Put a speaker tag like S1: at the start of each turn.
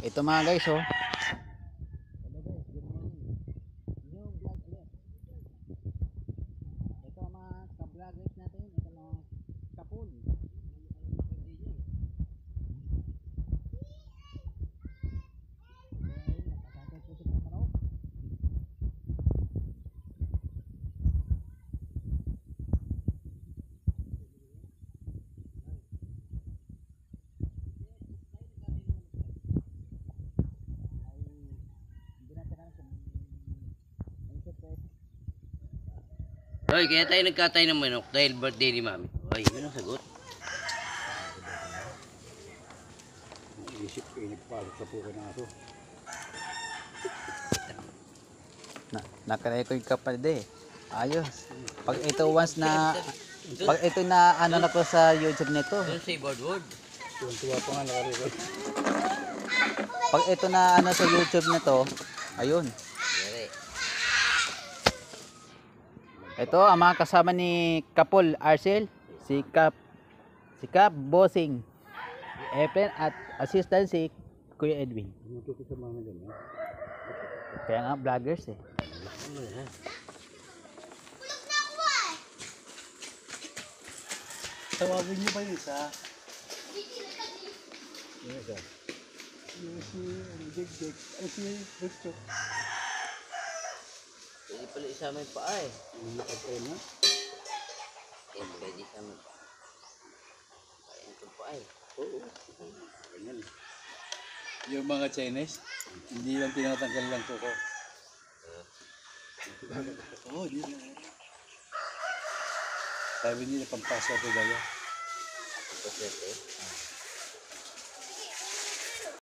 S1: Ito mga guys, oh. Ito mga ka-vloggers natin, ito mga kapul.
S2: Hoy, kaya tayo nagkatay ng manok dahil birthday ni Mami. Hoy, yun ang sagot.
S3: Isip ko nagpalot sa puko ng aso.
S1: Nakarecord ka pa din. Ayos. Pag ito once na pag ito na ano na to sa YouTube nito.
S2: Doon sa boardwood.
S3: Tuwa pa nga nakarecord.
S1: Pag ito na ano sa YouTube nito, ayun.
S2: Yari.
S1: Ito ang mga kasama ni Kapol Arcel, si Kap Bossing, Efren at assistant si Kuya Edwin.
S3: Matuto sa mga ganyan.
S1: Kaya nga vloggers eh.
S2: Ano na?
S3: Tawagin niyo ba yung isa? Yung isa? Yung si Dig-Dig. Ay si Gusto.
S2: Pwede pala isama yung paa eh.
S3: Yung nakatay na?
S2: Eh, pwede isama yung paa. Kaya yung paa eh.
S3: Oo. Ganyan eh. Yung mga Chinese, hindi lang tinatanggal lang kuko. Oo, hindi lang. Sabi nila pampaswerte daw yan.
S2: Paswerte eh.